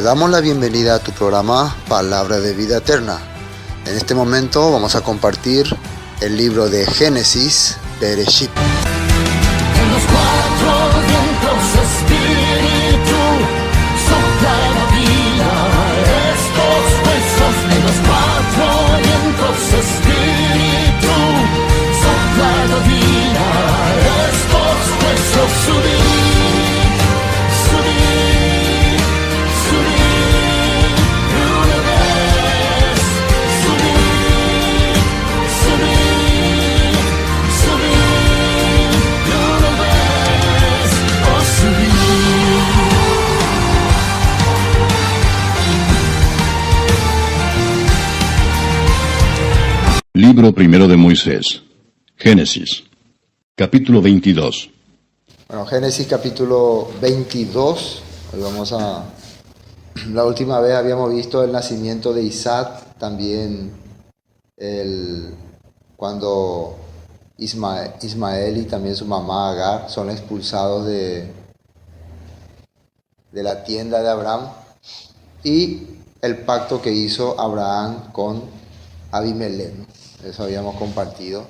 damos la bienvenida a tu programa Palabra de Vida Eterna. En este momento vamos a compartir el libro de Génesis, Bereshit. En los cuatro vientos, Espíritu, sopla la vida. Estos huesos en los cuatro vientos, Espíritu, sopla la vida. Estos huesos subir, subir, subir, una vez, subir, subir, subir, una vez, oh subir. Libro primero de Moisés. Génesis. Capítulo 22. Bueno, Génesis capítulo 22. Hoy la última vez habíamos visto el nacimiento de Isaac, también cuando Ismael y también su mamá Agar son expulsados de la tienda de Abraham, y el pacto que hizo Abraham con Abimelech, ¿no? Eso habíamos compartido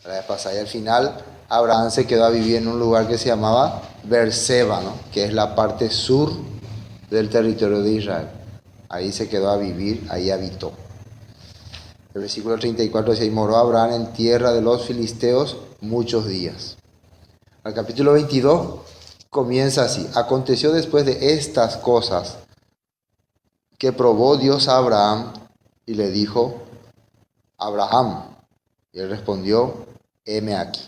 la vez pasada. Y al final Abraham se quedó a vivir en un lugar que se llamaba Beerseba, ¿no? Que es la parte sur del territorio de Israel. Ahí se quedó a vivir, ahí habitó. El versículo 34 dice: y moró Abraham en tierra de los filisteos muchos días. El capítulo 22 comienza así: aconteció después de estas cosas que probó Dios a Abraham y le dijo: Abraham. Y él respondió: heme aquí.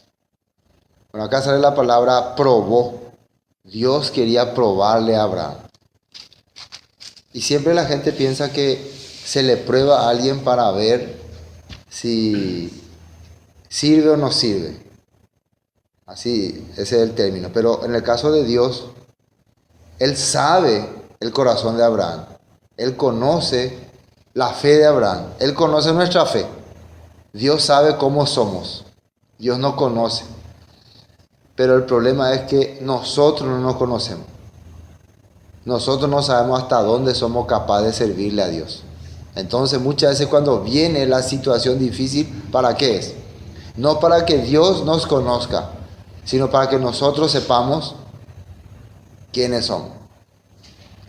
Bueno, acá sale la palabra probó. Dios quería probarle a Abraham. Y siempre la gente piensa que se le prueba a alguien para ver si sirve o no sirve. Así, ese es el término. Pero en el caso de Dios, Él sabe el corazón de Abraham. Él conoce la fe de Abraham. Él conoce nuestra fe. Dios sabe cómo somos. Dios nos conoce. Pero el problema es que nosotros no nos conocemos. Nosotros no sabemos hasta dónde somos capaces de servirle a Dios. Entonces muchas veces cuando viene la situación difícil, ¿para qué es? No para que Dios nos conozca, sino para que nosotros sepamos quiénes somos.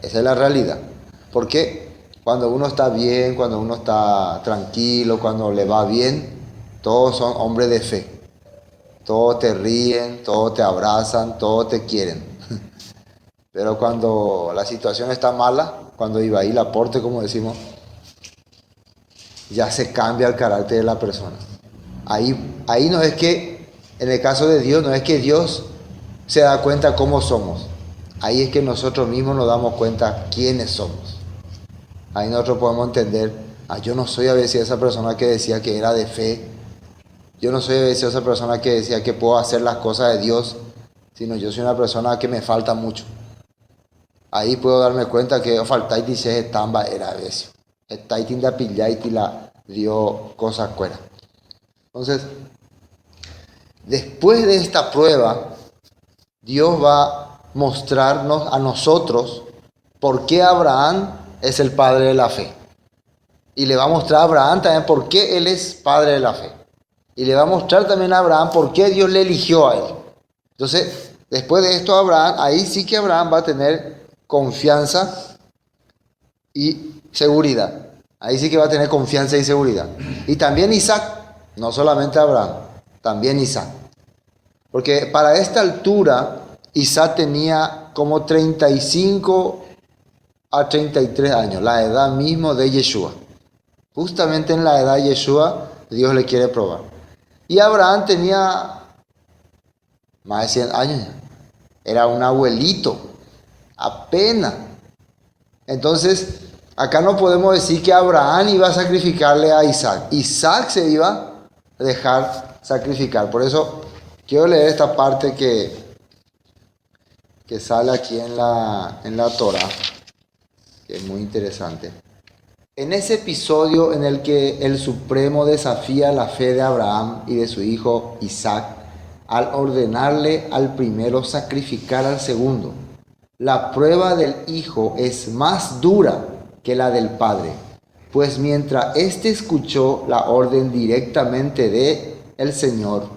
Esa es la realidad. ¿Por qué? Cuando uno está bien, cuando uno está tranquilo, cuando le va bien, todos son hombres de fe. Todos te ríen, todos te abrazan, todos te quieren. Pero cuando la situación está mala, cuando iba ahí la aporte, como decimos, ya se cambia el carácter de la persona. Ahí no es que, en el caso de Dios, no es que Dios se da cuenta cómo somos. Ahí es que nosotros mismos nos damos cuenta quiénes somos. Ahí nosotros podemos entender: yo no soy a veces esa persona que decía que era de fe. Yo no soy a veces esa persona que decía que puedo hacer las cosas de Dios, sino yo soy una persona que me falta mucho. Ahí puedo darme cuenta que faltáis dice estamba era a veces. Estáis tinda pilláis y la dio cosas fuera. Entonces, después de esta prueba, Dios va a mostrarnos a nosotros por qué Abraham es el padre de la fe. Y le va a mostrar a Abraham también por qué él es padre de la fe. Y le va a mostrar también a Abraham por qué Dios le eligió a él. Entonces, después de esto, Abraham, ahí sí que Abraham va a tener confianza y seguridad. Ahí sí que va a tener confianza y seguridad. Y también Isaac, no solamente Abraham, también Isaac. Porque para esta altura, Isaac tenía como 35 a 33 años, la edad mismo de Yeshua. Justamente en la edad de Yeshua, Dios le quiere probar. Y Abraham tenía más de 100 años ya. Era un abuelito, apenas. Entonces, acá no podemos decir que Abraham iba a sacrificarle a Isaac. Isaac se iba a dejar sacrificar. Por eso quiero leer esta parte que sale aquí en la Torah, que es muy interesante. En ese episodio en el que el Supremo desafía la fe de Abraham y de su hijo Isaac al ordenarle al primero sacrificar al segundo, la prueba del hijo es más dura que la del padre, pues mientras éste escuchó la orden directamente de el Señor,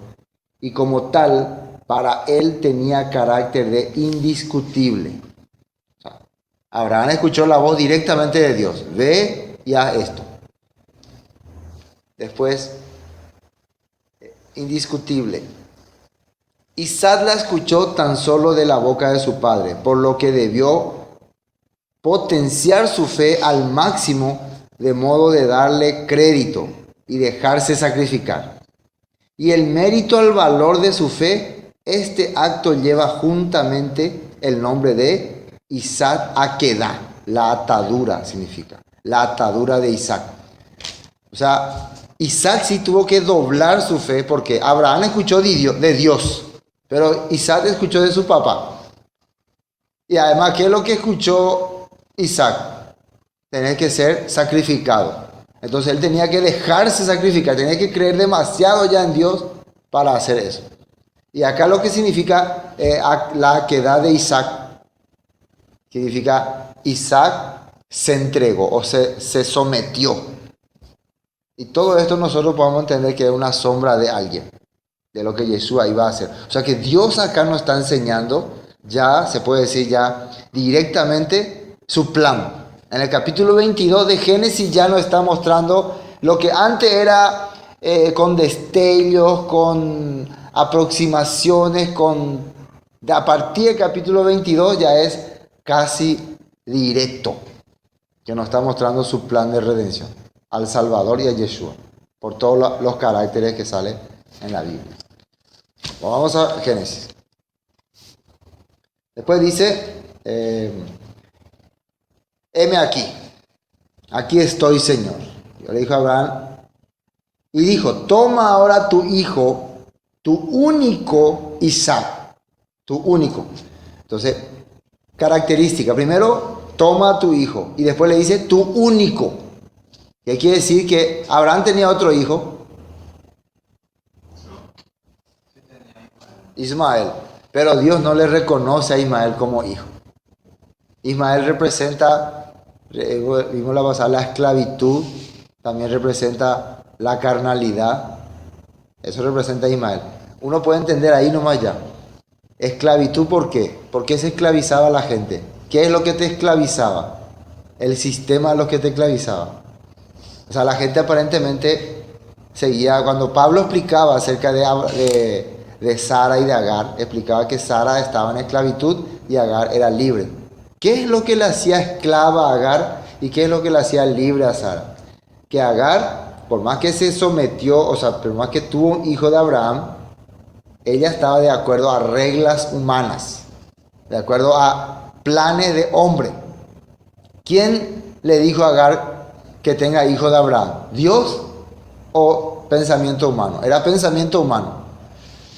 y como tal, para él tenía carácter de indiscutible. O sea, Abraham escuchó la voz directamente de Dios: ve y haz esto. Después, indiscutible. Isaac la escuchó tan solo de la boca de su padre, por lo que debió potenciar su fe al máximo, de modo de darle crédito y dejarse sacrificar. Y el mérito al valor de su fe, este acto lleva juntamente el nombre de Isaac Akedah. La atadura significa, la atadura de Isaac. O sea, Isaac sí tuvo que doblar su fe, porque Abraham escuchó de Dios, pero Isaac escuchó de su papá. Y además, ¿qué es lo que escuchó Isaac? Tener que ser sacrificado. Entonces él tenía que dejarse sacrificar, tenía que creer demasiado ya en Dios para hacer eso. Y acá lo que significa la queda de Isaac, significa Isaac se entregó o se sometió. Y todo esto nosotros podemos entender que es una sombra de alguien, de lo que Yeshua iba a hacer. O sea que Dios acá nos está enseñando, ya se puede decir ya directamente, su plan. En el capítulo 22 de Génesis ya nos está mostrando lo que antes era con destellos, con aproximaciones, a partir del capítulo 22 ya es casi directo, que nos está mostrando su plan de redención al Salvador y a Yeshua, por todos los caracteres que salen en la Biblia. Vamos a Génesis. Después dice, heme aquí estoy, Señor. Yo le dijo a Abraham, y dijo: toma ahora tu hijo, tu único Isaac, tu único. Entonces, característica, primero, toma a tu hijo, y después le dice tu único. Y quiere decir que Abraham tenía otro hijo, Ismael, pero Dios no le reconoce a Ismael como hijo. Ismael representa, vimos la pasada, la esclavitud, también representa la carnalidad. Eso representa a Ismael. Uno puede entender ahí nomás ya. Esclavitud, ¿por qué? ¿Por qué se esclavizaba a la gente? ¿Qué es lo que te esclavizaba? El sistema es lo que te esclavizaba. O sea, la gente aparentemente seguía. Cuando Pablo explicaba acerca de Sara y de Agar, explicaba que Sara estaba en esclavitud y Agar era libre. ¿Qué es lo que le hacía esclava a Agar y qué es lo que le hacía libre a Sara? Que Agar, por más que se sometió, o sea, por más que tuvo un hijo de Abraham, ella estaba de acuerdo a reglas humanas, de acuerdo a planes de hombre. ¿Quién le dijo a Agar que tenga hijo de Abraham? ¿Dios o pensamiento humano? Era pensamiento humano.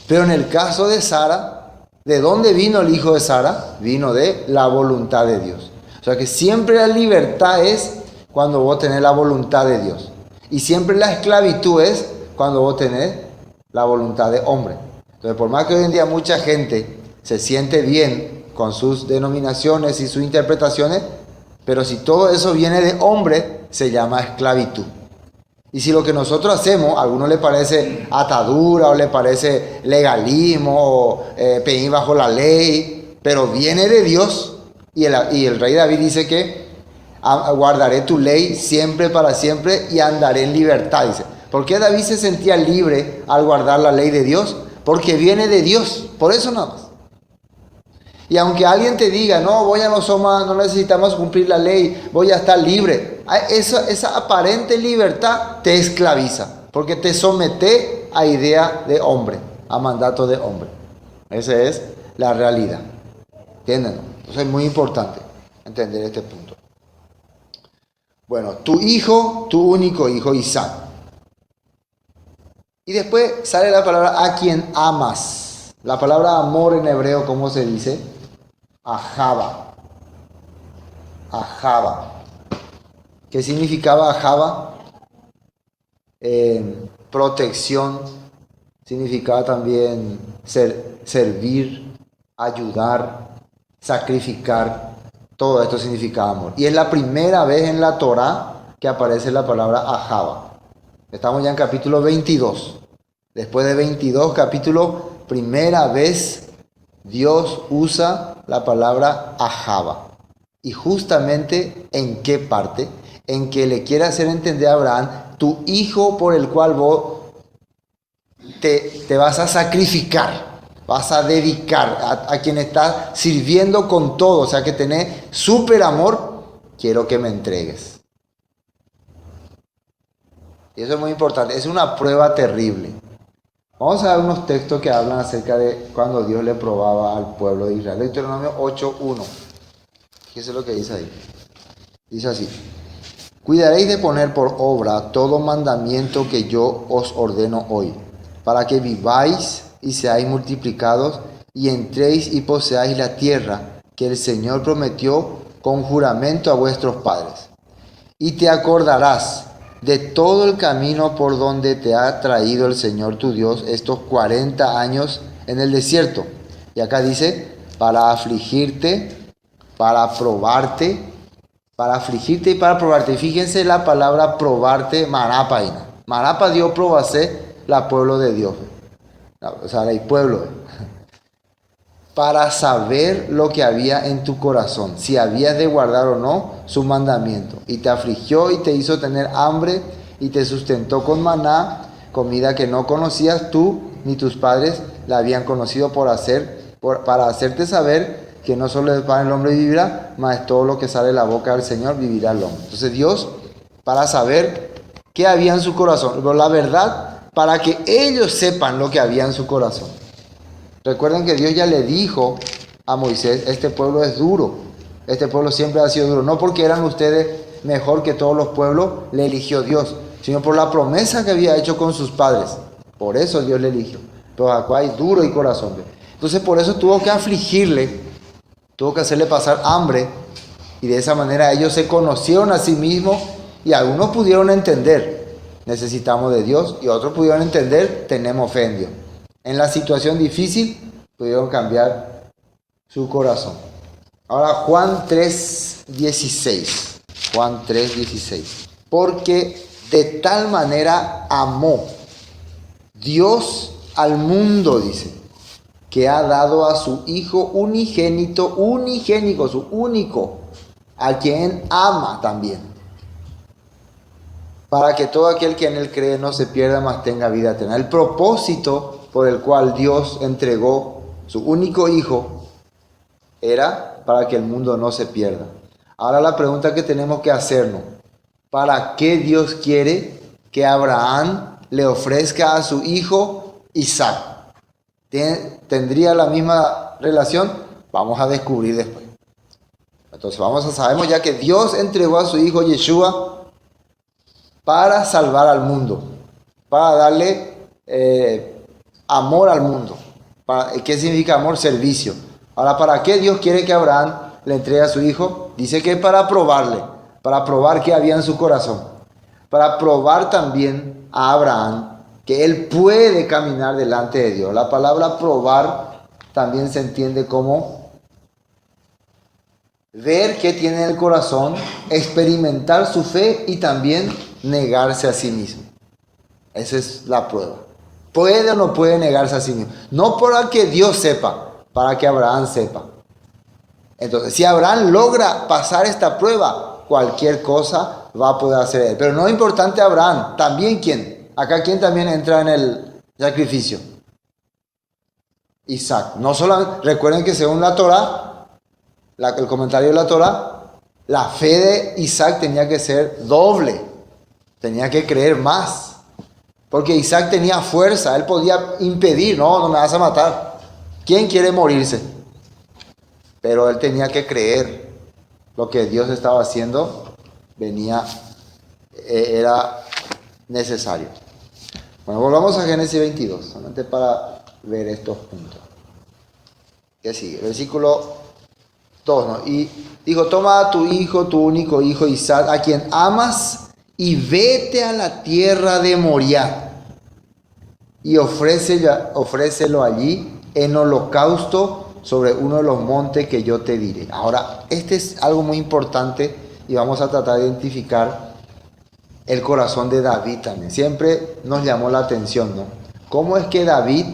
Pero en el caso de Sara, ¿de dónde vino el hijo de Sara? Vino de la voluntad de Dios. O sea que siempre la libertad es cuando vos tenés la voluntad de Dios. Y siempre la esclavitud es cuando vos tenés la voluntad de hombre. Entonces, por más que hoy en día mucha gente se siente bien con sus denominaciones y sus interpretaciones, pero si todo eso viene de hombre, se llama esclavitud. Y si lo que nosotros hacemos, a algunos le parece atadura o le parece legalismo o pedir bajo la ley, pero viene de Dios, y el rey David dice que guardaré tu ley siempre para siempre y andaré en libertad, dice. ¿Por qué David se sentía libre al guardar la ley de Dios? Porque viene de Dios, por eso nada más. Y aunque alguien te diga, no, voy a no necesitamos cumplir la ley, voy a estar libre, esa aparente libertad te esclaviza, porque te somete a idea de hombre, a mandato de hombre. Esa es la realidad. ¿Entienden? Entonces es muy importante entender este punto. Bueno, tu hijo, tu único hijo, Isaac. Y después sale la palabra a quien amas. La palabra amor en hebreo, ¿cómo se dice? Ahava. Ahava. ¿Qué significaba Ahava? Protección. Significaba también servir, ayudar, sacrificar. Todo esto significaba amor. Y es la primera vez en la Torá que aparece la palabra Ahava. Estamos ya en capítulo 22. Después de 22 capítulos, primera vez Dios usa la palabra Ahava. Y justamente ¿en qué parte? En que le quiere hacer entender a Abraham, tu hijo por el cual vos te vas a sacrificar, vas a dedicar a quien estás sirviendo con todo, o sea que tenés súper amor, quiero que me entregues. Y eso es muy importante, es una prueba terrible. Vamos a ver unos textos que hablan acerca de cuando Dios le probaba al pueblo de Israel. Deuteronomio 8:1. Fíjense lo que dice ahí. Dice así: cuidaréis de poner por obra todo mandamiento que yo os ordeno hoy, para que viváis y seáis multiplicados y entréis y poseáis la tierra que el Señor prometió con juramento a vuestros padres. Y te acordarás de todo el camino por donde te ha traído el Señor tu Dios estos 40 años en el desierto. Y acá dice, para afligirte, para probarte, y para probarte. Y fíjense la palabra probarte, marapaina. Marapa Dios probase la pueblo de Dios. O sea, el pueblo. Para saber lo que había en tu corazón, si habías de guardar o no su mandamiento. Y te afligió y te hizo tener hambre y te sustentó con maná, comida que no conocías tú ni tus padres la habían conocido para hacerte saber que no solo de pan el hombre vivirá, mas todo lo que sale de la boca del Señor vivirá el hombre. Entonces Dios, para saber qué había en su corazón, la verdad, para que ellos sepan lo que había en su corazón. Recuerden que Dios ya le dijo a Moisés, este pueblo es duro, este pueblo siempre ha sido duro, no porque eran ustedes mejor que todos los pueblos, le eligió Dios, sino por la promesa que había hecho con sus padres. Por eso Dios le eligió. Pero acá hay duro y corazón. Entonces por eso tuvo que afligirle, tuvo que hacerle pasar hambre, y de esa manera ellos se conocieron a sí mismos, y algunos pudieron entender, necesitamos de Dios, y otros pudieron entender, tenemos fe en Dios. En la situación difícil pudieron cambiar su corazón. Ahora Juan 3:16. Juan 3:16. Porque de tal manera amó Dios al mundo, dice, que ha dado a su Hijo unigénito, su único, a quien ama también, para que todo aquel que en él cree no se pierda, mas tenga vida eterna. El propósito por el cual Dios entregó su único Hijo era para que el mundo no se pierda. Ahora la pregunta que tenemos que hacernos, ¿para qué Dios quiere que Abraham le ofrezca a su hijo Isaac? ¿Tendría la misma relación? Vamos a descubrir después. Entonces sabemos ya que Dios entregó a su hijo Yeshua para salvar al mundo, para darle amor al mundo. ¿Qué significa amor? Servicio. Ahora, ¿para qué Dios quiere que Abraham le entregue a su hijo? Dice que es para probarle, para probar qué había en su corazón, para probar también a Abraham que él puede caminar delante de Dios. La palabra probar también se entiende como ver qué tiene en el corazón, experimentar su fe y también negarse a sí mismo. Esa es la prueba. ¿Puede o no puede negarse a sí mismo? No para que Dios sepa, para que Abraham sepa. Entonces, si Abraham logra pasar esta prueba, cualquier cosa va a poder hacer él. Pero no es importante Abraham, también ¿quién? Acá ¿quién también entra en el sacrificio? Isaac. No solamente, recuerden que según la Torá, el comentario de la Torá, la fe de Isaac tenía que ser doble, tenía que creer más. Porque Isaac tenía fuerza, él podía impedir, no me vas a matar. ¿Quién quiere morirse? Pero él tenía que creer lo que Dios estaba haciendo, era necesario. Bueno, volvamos a Génesis 22, solamente para ver estos puntos. ¿Qué sigue? Versículo 2, ¿no? Y dijo, toma a tu hijo, tu único hijo Isaac, a quien amas, y vete a la tierra de Moriah y ofrécelo allí en holocausto sobre uno de los montes que yo te diré. Ahora, este es algo muy importante y vamos a tratar de identificar el corazón de David también. Siempre nos llamó la atención, ¿no? ¿Cómo es que David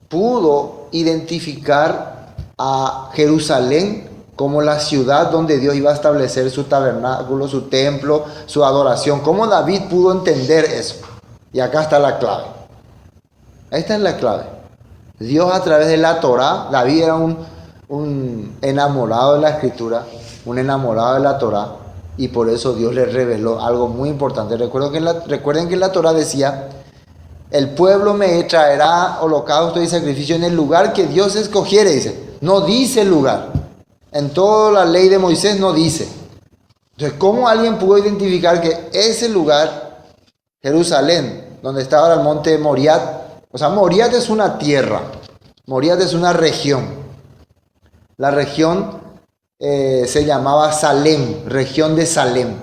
pudo identificar a Jerusalén como la ciudad donde Dios iba a establecer su tabernáculo, su templo, su adoración? ¿Cómo David pudo entender eso? Y acá está la clave. Esta es la clave. Dios a través de la Torá, David era un enamorado de la Escritura, un enamorado de la Torá, y por eso Dios le reveló algo muy importante. Recuerden que la Torá decía: el pueblo me traerá holocausto y sacrificio en el lugar que Dios escogiere, dice. No dice el lugar. En toda la ley de Moisés no dice. Entonces, ¿cómo alguien pudo identificar que ese lugar, Jerusalén, donde está ahora el monte Moriat? O sea, Moriat es una tierra, Moriat es una región. La región se llamaba Salem, región de Salem.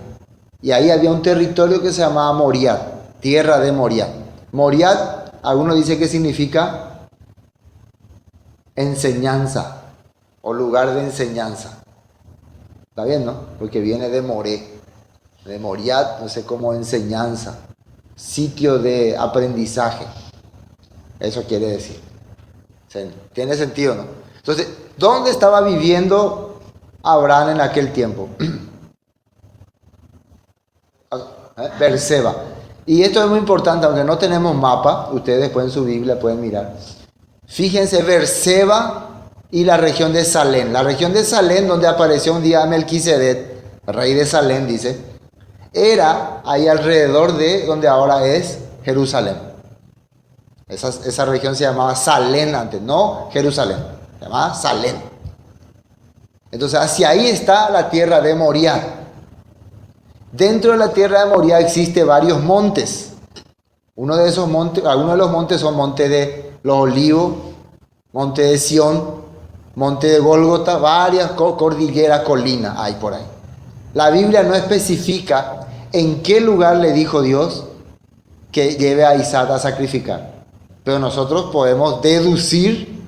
Y ahí había un territorio que se llamaba Moriat, tierra de Moriat. Moriat, algunos dicen que significa enseñanza o lugar de enseñanza. ¿Está bien, no? Porque viene de Moré, de Moriat, no sé cómo, enseñanza, sitio de aprendizaje. Eso quiere decir. ¿Tiene sentido, no? Entonces, ¿dónde estaba viviendo Abraham en aquel tiempo? Berseba. Y esto es muy importante, aunque no tenemos mapa, ustedes después en su Biblia pueden mirar. Fíjense, Berseba y la región de Salem. La región de Salem, donde apareció un día Melquisedec, rey de Salem, dice, era ahí alrededor de donde ahora es Jerusalén. Esa región se llamaba Salem antes, no Jerusalén, se llamaba Salem. Entonces, hacia ahí está la tierra de Moriah. Dentro de la tierra de Moriah existe varios montes. Uno de esos montes, algunos de los montes son monte de los Olivos, monte de Sión, monte de Gólgota, varias cordilleras, colinas hay por ahí. La Biblia no especifica en qué lugar le dijo Dios que lleve a Isaac a sacrificar. Pero nosotros podemos deducir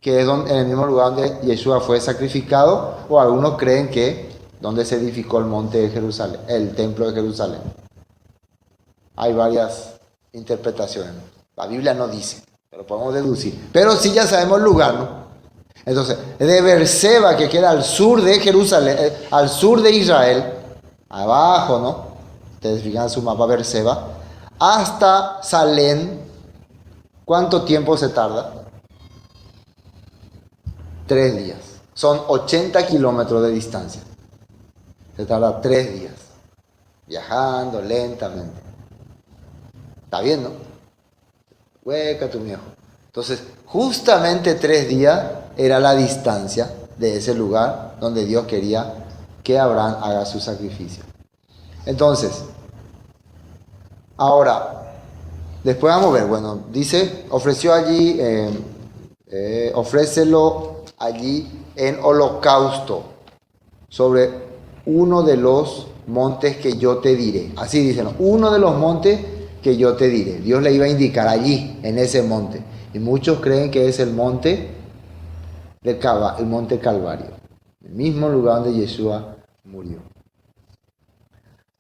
que es en el mismo lugar donde Yeshua fue sacrificado, o algunos creen que donde se edificó el monte de Jerusalén, el templo de Jerusalén. Hay varias interpretaciones. La Biblia no dice, pero podemos deducir. Pero sí ya sabemos el lugar, ¿no? Entonces, de Berseba, que queda al sur de Jerusalén, al sur de Israel, abajo, ¿no? Ustedes fijan su mapa, Berseba, hasta Salem, ¿cuánto tiempo se tarda? 3 días. Son 80 kilómetros de distancia. Se tarda 3 días. Viajando lentamente. ¿Está bien, no? Hueca tu viejo. Entonces, justamente 3 días era la distancia de ese lugar donde Dios quería que Abraham haga su sacrificio. Entonces, ahora, después vamos a ver, bueno, dice, ofreció allí, ofrécelo allí en holocausto sobre uno de los montes que yo te diré. Así dice, ¿no? Uno de los montes que yo te diré. Dios le iba a indicar allí, en ese monte. Y muchos creen que es el monte el monte Calvario, el mismo lugar donde Yeshua murió.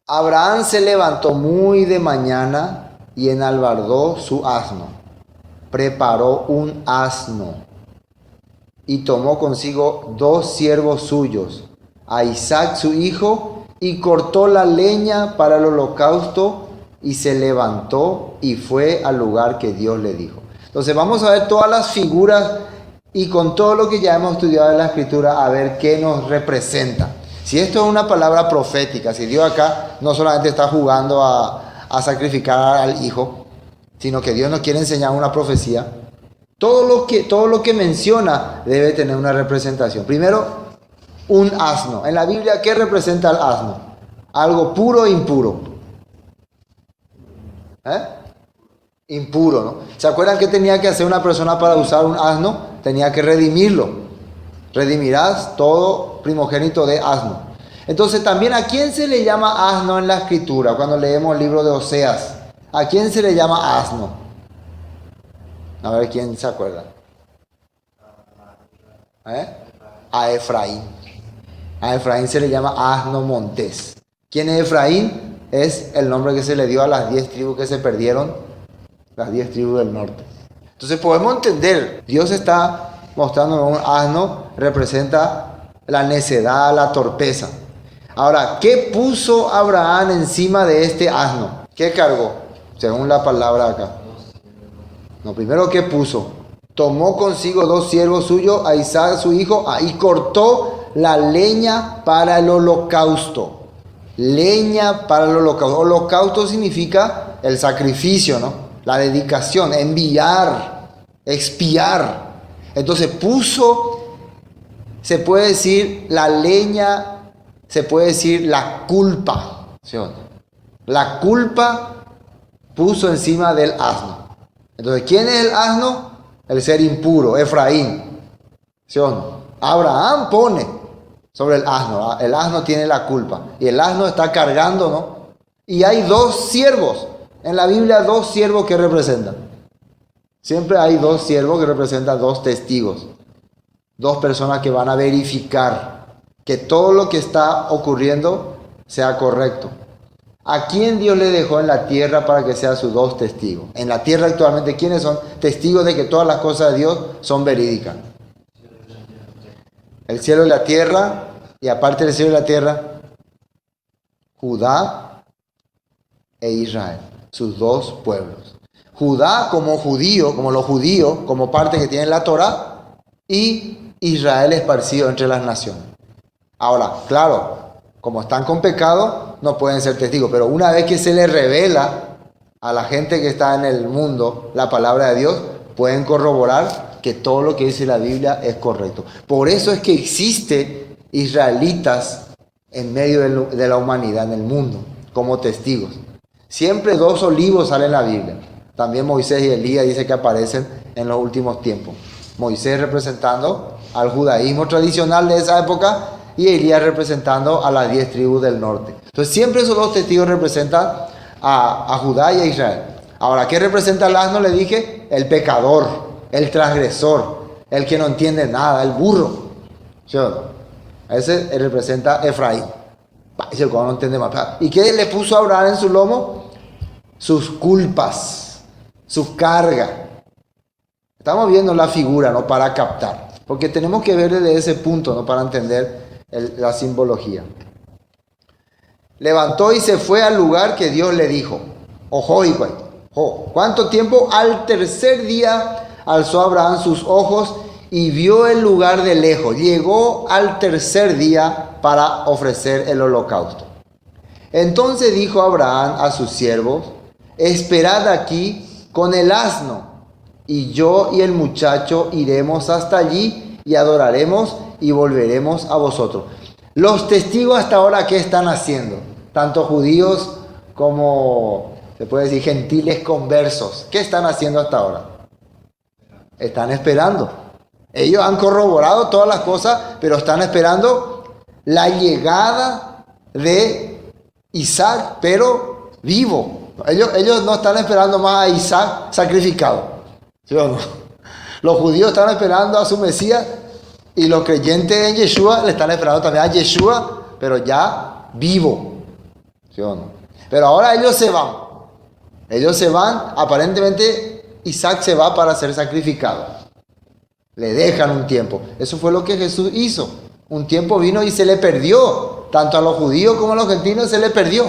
Abraham se levantó muy de mañana y enalbardó su asno. Preparó un asno y tomó consigo 2 siervos suyos, a Isaac su hijo, y cortó la leña para el holocausto y se levantó y fue al lugar que Dios le dijo. Entonces vamos a ver todas las figuras y con todo lo que ya hemos estudiado en la Escritura, a ver qué nos representa. Si esto es una palabra profética, si Dios acá no solamente está jugando a sacrificar al hijo, sino que Dios nos quiere enseñar una profecía, todo lo que menciona debe tener una representación. Primero, un asno. En la Biblia, ¿qué representa el asno? Algo puro e impuro. Impuro, ¿no? ¿Se acuerdan qué tenía que hacer una persona para usar un asno? Tenía que redimirlo. Redimirás todo primogénito de asno. Entonces, también, ¿a quién se le llama asno en la Escritura? Cuando leemos el libro de Oseas, ¿a quién se le llama asno? A ver quién se acuerda. A Efraín. A Efraín se le llama asno montés. ¿Quién es Efraín? Es el nombre que se le dio a las 10 tribus que se perdieron, las 10 tribus del norte. Entonces podemos entender, Dios está mostrando un asno, representa la necedad, la torpeza. Ahora, ¿qué puso Abraham encima de este asno? ¿Qué cargó? Según la palabra acá. Lo primero que puso, tomó consigo 2 siervos suyos, a Isaac su hijo, y cortó la leña para el holocausto. Leña para el holocausto. Holocausto significa el sacrificio, ¿no? La dedicación, enviar, expiar. Entonces puso, se puede decir la leña, se puede decir la culpa. ¿Sí o no? La culpa puso encima del asno. Entonces, ¿quién es el asno? El ser impuro, Efraín. ¿Sí o no? Abraham pone sobre el asno. El asno tiene la culpa. Y el asno está cargando, ¿no? Y hay 2 siervos. En la Biblia 2 siervos que representan. Siempre hay 2 siervos que representan 2 testigos. 2 personas que van a verificar que todo lo que está ocurriendo sea correcto. ¿A quién Dios le dejó en la tierra para que sean sus 2 testigos? En la tierra actualmente, ¿quiénes son testigos de que todas las cosas de Dios son verídicas? El cielo y la tierra, y aparte del cielo y la tierra, Judá e Israel, sus 2 pueblos. Judá como judío, como los judíos, como parte que tiene la Torá, y Israel esparcido entre las naciones. Ahora, claro, como están con pecado, no pueden ser testigos, pero una vez que se les revela a la gente que está en el mundo la palabra de Dios, pueden corroborar que todo lo que dice la Biblia es correcto. Por eso es que existe israelitas en medio de la humanidad, en el mundo, como testigos. Siempre 2 olivos salen en la Biblia. También Moisés y Elías dice que aparecen en los últimos tiempos. Moisés representando al judaísmo tradicional de esa época y Elías representando a las 10 tribus del norte. Entonces siempre esos 2 testigos representan a Judá y a Israel. Ahora, ¿qué representa el asno? Le dije, el pecador, el transgresor, el que no entiende nada, el burro. ¿Sí? Ese representa Efraín. Ese no entiende más. ¿Y qué le puso a Abraham en su lomo? Sus culpas, su carga. Estamos viendo la figura, ¿no? Para captar. Porque tenemos que ver desde ese punto, ¿no? Para entender la simbología. Levantó y se fue al lugar que Dios le dijo. Ojo, ¿cuánto tiempo? Al 3er día alzó Abraham sus ojos y vio el lugar de lejos. Llegó al 3er día para ofrecer el holocausto. Entonces dijo Abraham a sus siervos: esperad aquí con el asno, y yo y el muchacho iremos hasta allí y adoraremos y volveremos a vosotros. Los testigos hasta ahora, ¿qué están haciendo? Tanto judíos como, se puede decir, gentiles conversos. ¿Qué están haciendo hasta ahora? Están esperando. Ellos han corroborado todas las cosas, pero están esperando la llegada de Isaac, pero vivo. Ellos no están esperando más a Isaac sacrificado. ¿Sí o no? Los judíos están esperando a su Mesías y los creyentes en Yeshua le están esperando también a Yeshua, pero ya vivo. ¿Sí o no? Pero ahora ellos se van. Ellos se van, aparentemente Isaac se va para ser sacrificado. Le dejan un tiempo. Eso fue lo que Jesús hizo. Un tiempo vino y se le perdió. Tanto a los judíos como a los gentiles se le perdió.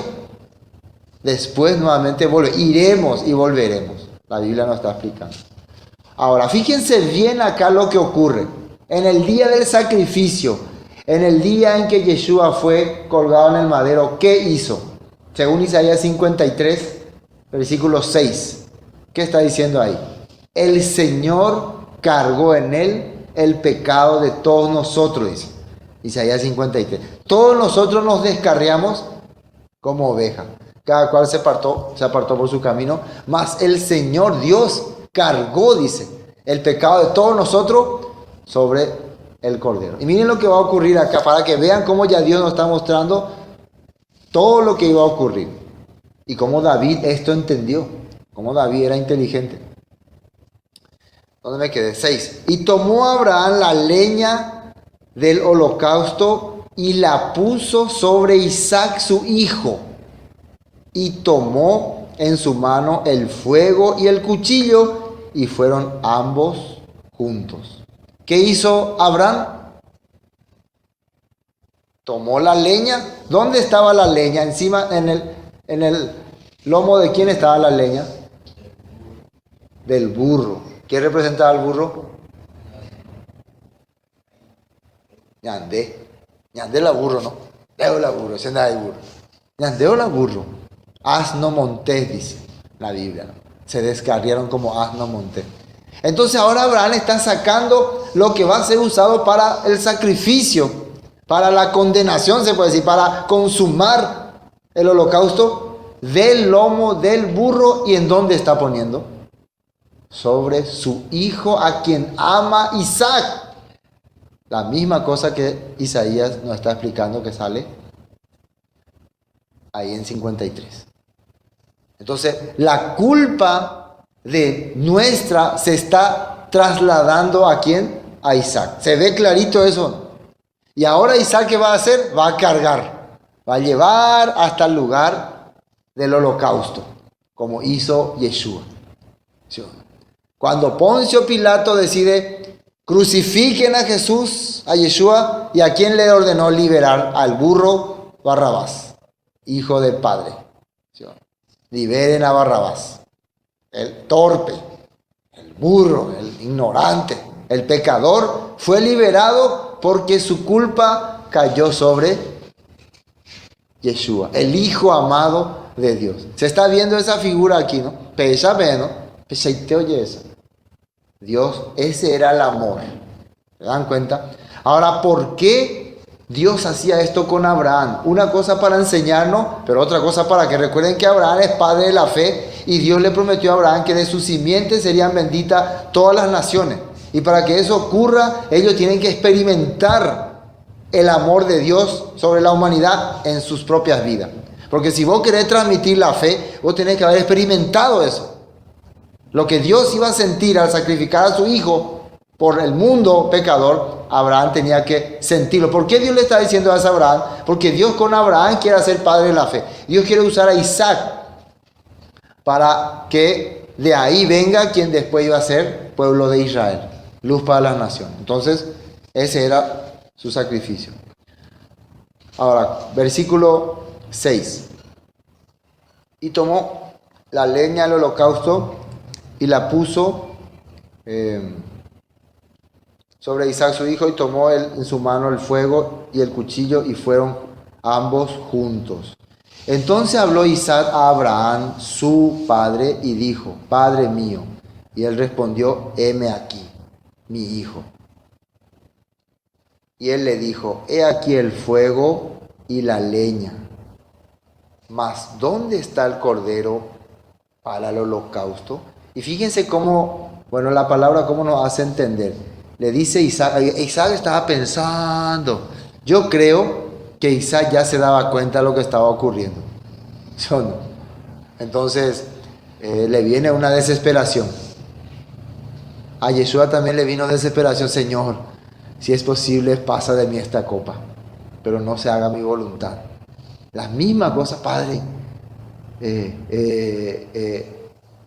Después nuevamente iremos y volveremos. La Biblia nos está explicando. Ahora, fíjense bien acá lo que ocurre. En el día del sacrificio, en el día en que Yeshua fue colgado en el madero, ¿qué hizo? Según Isaías 53, versículo 6. ¿Qué está diciendo ahí? El Señor cargó en él el pecado de todos nosotros, dice Isaías 53. Todos nosotros nos descarriamos como ovejas. Cada cual se apartó por su camino. Mas el Señor Dios cargó, dice, el pecado de todos nosotros sobre el Cordero. Y miren lo que va a ocurrir acá, para que vean cómo ya Dios nos está mostrando todo lo que iba a ocurrir. Y cómo David esto entendió. Cómo David era inteligente. ¿Dónde me quedé? 6. Y tomó Abraham la leña del holocausto y la puso sobre Isaac su hijo. Y tomó en su mano el fuego y el cuchillo, y fueron ambos juntos. ¿Qué hizo Abraham? Tomó la leña. ¿Dónde estaba la leña? Encima, en el lomo de quién estaba la leña. Del burro. ¿Qué representaba el burro? Ñandé. Ñandé la burro, ¿no? Deo la burro, ese anda el burro. Ñandeo la burro. Asno montés, dice la Biblia, ¿no? Se descarriaron como asno montés. Entonces ahora Abraham está sacando lo que va a ser usado para el sacrificio, para la condenación, se puede decir, para consumar el holocausto del lomo del burro. ¿Y en dónde está poniendo? Sobre su hijo, a quien ama Isaac. La misma cosa que Isaías nos está explicando, que sale ahí en 53. Entonces, la culpa de nuestra se está trasladando ¿a quién? A Isaac. ¿Se ve clarito eso? Y ahora Isaac, ¿qué va a hacer? Va a cargar. Va a llevar hasta el lugar del holocausto, como hizo Yeshua. ¿Sí? Cuando Poncio Pilato decide crucifiquen a Jesús, a Yeshua, ¿y a quién le ordenó liberar? Al burro Barrabás, hijo del Padre. ¿Sí? Liberen a Barrabás, el torpe, el burro, el ignorante, el pecador, fue liberado porque su culpa cayó sobre Yeshua, el hijo amado de Dios. Se está viendo esa figura aquí, ¿no? Pesa menos, pesa y te oye eso. Dios, ese era el amor. ¿Se dan cuenta? Ahora, ¿por qué Dios hacía esto con Abraham? Una cosa para enseñarnos, pero otra cosa para que recuerden que Abraham es padre de la fe y Dios le prometió a Abraham que de su simiente serían benditas todas las naciones. Y para que eso ocurra, ellos tienen que experimentar el amor de Dios sobre la humanidad en sus propias vidas. Porque si vos querés transmitir la fe, vos tenés que haber experimentado eso. Lo que Dios iba a sentir al sacrificar a su hijo por el mundo pecador, Abraham tenía que sentirlo. ¿Por qué Dios le está diciendo eso a Abraham? Porque Dios con Abraham quiere ser padre de la fe. Dios quiere usar a Isaac para que de ahí venga quien después iba a ser pueblo de Israel, luz para las naciones. Entonces, ese era su sacrificio. Ahora, versículo 6. Y tomó la leña del holocausto y la puso sobre Isaac su hijo, y tomó en su mano el fuego y el cuchillo, y fueron ambos juntos. Entonces habló Isaac a Abraham, su padre, y dijo: Padre mío. Y él respondió: heme aquí, mi hijo. Y él le dijo: he aquí el fuego y la leña, mas ¿dónde está el cordero para el holocausto? Y fíjense cómo, bueno, la palabra cómo nos hace entender. Le dice Isaac, Isaac estaba pensando. Yo creo que Isaac ya se daba cuenta de lo que estaba ocurriendo. ¿Sí o no? Entonces, le viene una desesperación. A Yeshua también le vino desesperación. Señor, si es posible, pasa de mí esta copa, pero no se haga mi voluntad. Las mismas cosas, Padre.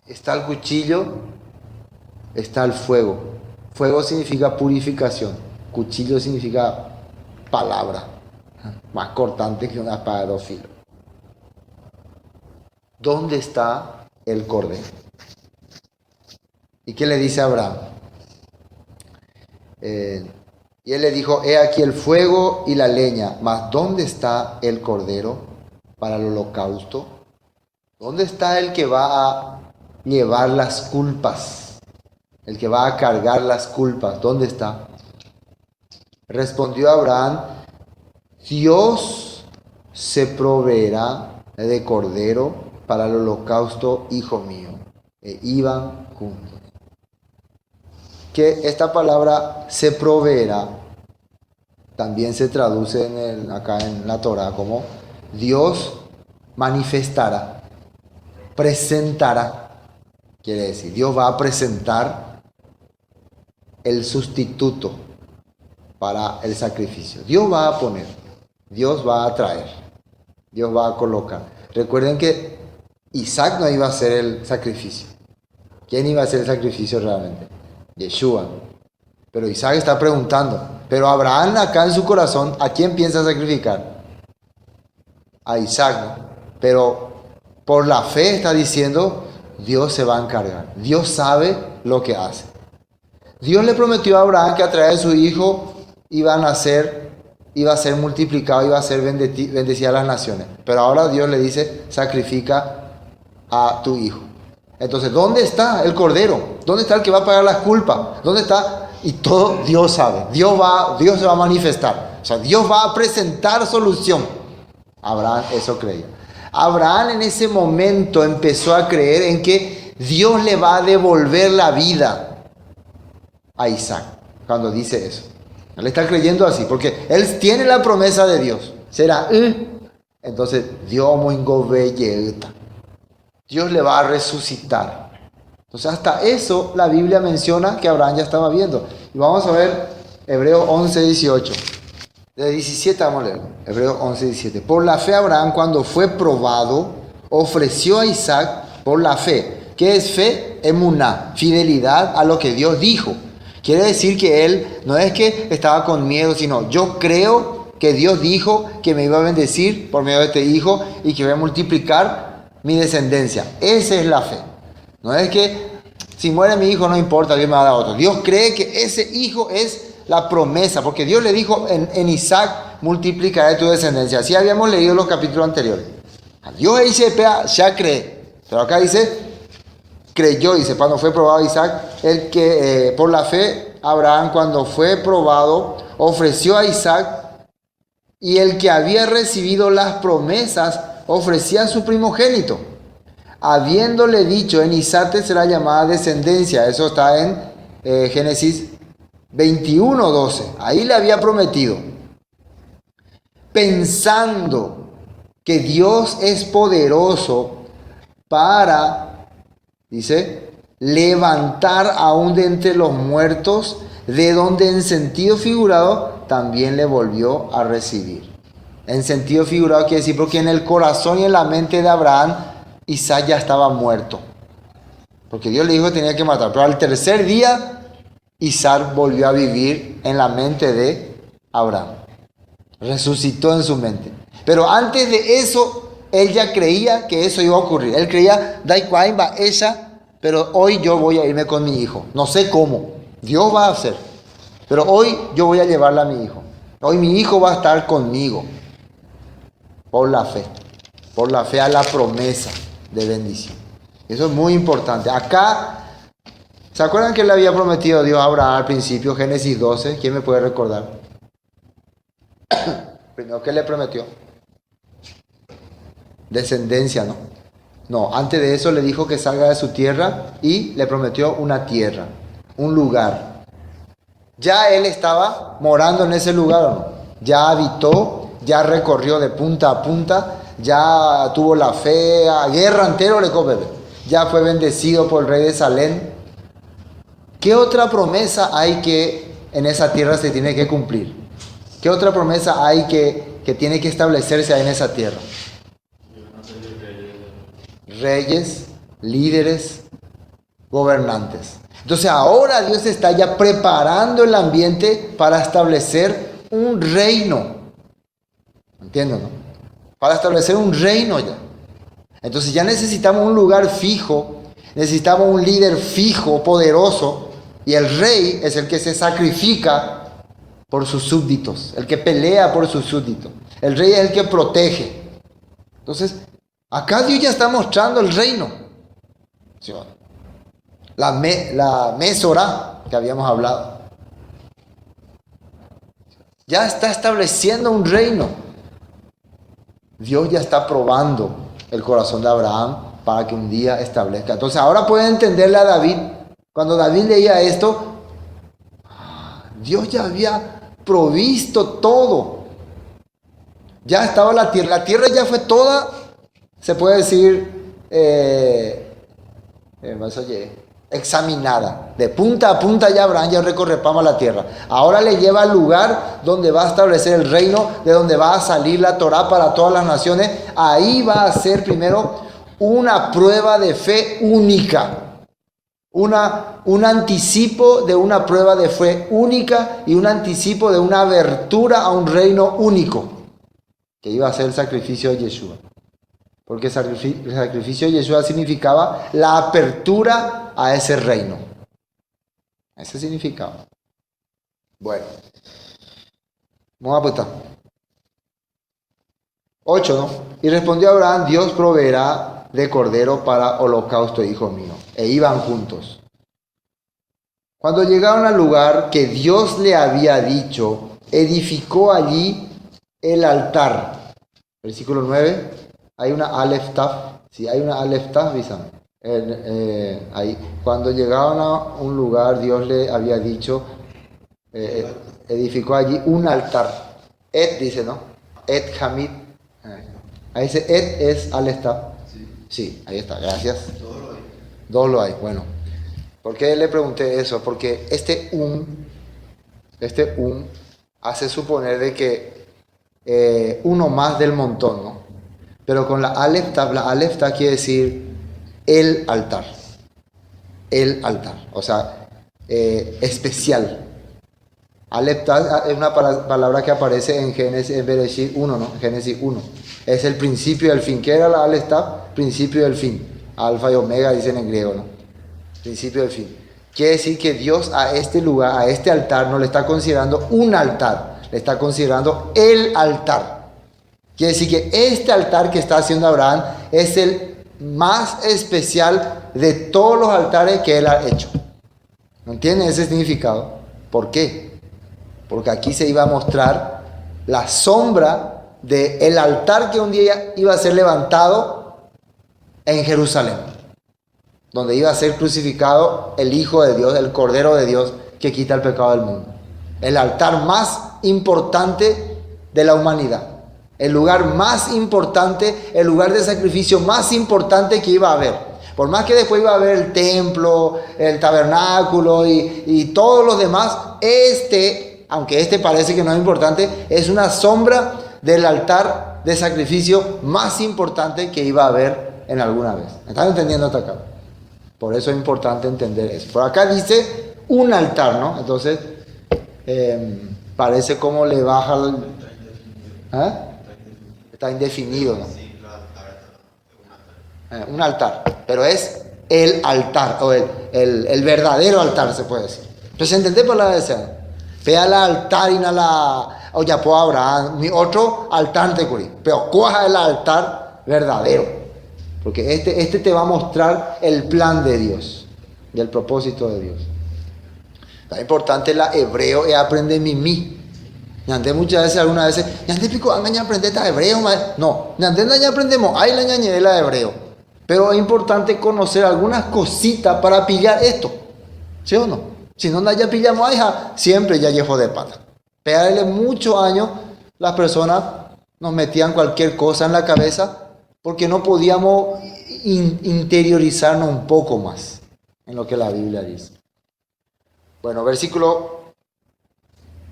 Está el cuchillo, está el fuego. Fuego significa purificación. Cuchillo significa palabra, más cortante que una espada de dos filos. ¿Dónde está el cordero? ¿Y qué le dice a Abraham? Y él le dijo: he aquí el fuego y la leña, mas ¿dónde está el cordero para el holocausto? ¿Dónde está el que va a llevar las culpas? El que va a cargar las culpas, ¿dónde está? Respondió Abraham: Dios se proveerá de cordero para el holocausto, hijo mío. E iban juntos. Que esta palabra se proveerá también se traduce acá en la Torah como Dios manifestará, presentará. Quiere decir, Dios va a presentar el sustituto para el sacrificio. Dios va a poner, Dios va a traer, Dios va a colocar. Recuerden que Isaac no iba a hacer el sacrificio. ¿Quién iba a hacer el sacrificio realmente? Yeshua. Pero Isaac está preguntando, pero Abraham acá en su corazón, ¿a quién piensa sacrificar? A Isaac, ¿no? Pero por la fe está diciendo, Dios se va a encargar. Dios sabe lo que hace. Dios le prometió a Abraham que a través de su hijo iba a ser multiplicado, iba a ser bendecida las naciones. Pero ahora Dios le dice, sacrifica a tu hijo. Entonces, ¿dónde está el cordero? ¿Dónde está el que va a pagar las culpas? ¿Dónde está? Y todo Dios sabe. Dios se va a manifestar. O sea, Dios va a presentar solución. Abraham eso creía. Abraham en ese momento empezó a creer en que Dios le va a devolver la vida a Isaac. Cuando dice eso. Él está creyendo así. Porque él tiene la promesa de Dios. Será. Entonces, Dios Dios le va a resucitar. Entonces hasta eso la Biblia menciona que Abraham ya estaba viendo. Y vamos a ver Hebreos 11, 18. De 17 vamos a leer. Hebreos 11, 17. Por la fe Abraham cuando fue probado ofreció a Isaac por la fe. ¿Qué es fe? Emuná, fidelidad a lo que Dios dijo. Quiere decir que él no es que estaba con miedo, sino yo creo que Dios dijo que me iba a bendecir por medio de este hijo y que voy a multiplicar mi descendencia. Esa es la fe. No es que si muere mi hijo no importa, Dios me va a dar otro. Dios cree que ese hijo es la promesa, porque Dios le dijo en Isaac, multiplicaré tu descendencia. Así habíamos leído los capítulos anteriores. Dios dice, ya cree. Pero acá dice, creyó, dice, cuando fue probado Isaac, el que por la fe, Abraham cuando fue probado, ofreció a Isaac, y el que había recibido las promesas, ofrecía a su primogénito, habiéndole dicho, en Isaac te será llamada descendencia. Eso está en Génesis 21, 12. Ahí le había prometido, pensando que Dios es poderoso para, dice, levantar aún de entre los muertos, de donde en sentido figurado también le volvió a recibir. En sentido figurado quiere decir porque en el corazón y en la mente de Abraham, Isaac ya estaba muerto. Porque Dios le dijo que tenía que matar. Pero al tercer día, Isaac volvió a vivir en la mente de Abraham. Resucitó en su mente. Pero antes de eso, él ya creía que eso iba a ocurrir. Él creía, va ella, pero hoy yo voy a irme con mi hijo. No sé cómo. Dios va a hacer. Pero hoy yo voy a llevarla a mi hijo. Hoy mi hijo va a estar conmigo. Por la fe a la promesa de bendición. Eso es muy importante. Acá, ¿se acuerdan que le había prometido Dios a Abraham al principio? Génesis 12, ¿quién me puede recordar? Primero, ¿qué le prometió? Descendencia, ¿no? No, antes de eso le dijo que salga de su tierra y le prometió una tierra, un lugar. Ya él estaba morando en ese lugar, ¿no? Ya habitó, ya recorrió de punta a punta, ya tuvo la fe, a guerra entero le coge, ya fue bendecido por el rey de Salem. ¿Qué otra promesa hay que en esa tierra se tiene que cumplir? ¿Qué otra promesa hay que tiene que establecerse ahí en esa tierra? Reyes, líderes, gobernantes. Entonces ahora Dios está ya preparando el ambiente para establecer un reino. ¿Entienden, no? Para establecer un reino ya. Entonces ya necesitamos un lugar fijo, necesitamos un líder fijo, poderoso, y el rey es el que se sacrifica por sus súbditos, el que pelea por sus súbditos. El rey es el que protege. Entonces, acá Dios ya está mostrando el reino. ¿Sí? La Mesorá que habíamos hablado. Ya está estableciendo un reino. Dios ya está probando el corazón de Abraham para que un día establezca. Entonces ahora pueden entenderle a David. Cuando David leía esto, Dios ya había provisto todo. Ya estaba la tierra. La tierra ya fue toda, se puede decir, examinada. De punta a punta ya Abraham ya recorre Pama la tierra. Ahora le lleva al lugar donde va a establecer el reino, de donde va a salir la Torá para todas las naciones. Ahí va a ser primero una prueba de fe única. Un anticipo de una prueba de fe única y un anticipo de una abertura a un reino único, que iba a ser el sacrificio de Yeshua. Porque el sacrificio de Yeshua significaba la apertura a ese reino. Ese significaba. Bueno. Vamos a apuntar. 8, ¿no? Y respondió Abraham: Dios proveerá de cordero para holocausto, hijo mío. E iban juntos. Cuando llegaron al lugar que Dios le había dicho, edificó allí el altar. Versículo 9. Hay una Aleph Taf. Sí, hay una Aleph Taf, Bisam. Ahí. Cuando llegaron a un lugar, Dios le había dicho, edificó allí un altar. Et dice, ¿no? Et Hamid. Ahí dice Et es Aleph Taf. Sí, ahí está, gracias. Dos lo hay, bueno. ¿Por qué le pregunté eso? Porque este hace suponer de que uno más del montón, ¿no? Pero con la Aleph Taf quiere decir el altar. El altar, o sea, especial. Aleph Taf es una palabra que aparece en Génesis, en Bereshit 1, ¿no? Génesis 1. Es el principio y el fin. ¿Qué era la Aleph Taf? Principio y el fin. Alfa y omega dicen en griego, ¿no? Principio y el fin. Quiere decir que Dios a este lugar, a este altar, no le está considerando un altar, le está considerando el altar. Quiere decir que este altar que está haciendo Abraham es el más especial de todos los altares que él ha hecho. ¿No entienden ese significado? ¿Por qué? Porque aquí se iba a mostrar la sombra del altar que un día iba a ser levantado en Jerusalén, donde iba a ser crucificado el Hijo de Dios, el Cordero de Dios que quita el pecado del mundo. El altar más importante de la humanidad. El lugar más importante, el lugar de sacrificio más importante que iba a haber. Por más que después iba a haber el templo, el tabernáculo y todos los demás, aunque este parece que no es importante, es una sombra del altar de sacrificio más importante que iba a haber en alguna vez. ¿Me están entendiendo hasta acá? Por eso es importante entender eso. Por acá dice un altar, ¿no? Entonces, parece como le baja el... ¿Eh? Está indefinido, ¿no? Un altar, pero es el altar, o el verdadero altar, se puede decir. Entonces, ¿entendés por la vez? Vea la altar y la... O ya puedo Abraham, mi otro altar te curí. Pero coja el altar verdadero. Porque este te va a mostrar el plan de Dios. Y el propósito de Dios. Lo importante la hebreo es aprender mimi. Ñandé muchas veces, algunas veces, ñandé pico, anga aprender esta hebreo. No, ñandé ya aprendemos, ahí la ñañé la hebreo. Pero es importante conocer algunas cositas para pillar esto. ¿Sí o no? Si no, ya pillamos, siempre ya llevo de pata. Pegarle muchos años, las personas nos metían cualquier cosa en la cabeza porque no podíamos interiorizarnos un poco más en lo que la Biblia dice. Bueno, versículo,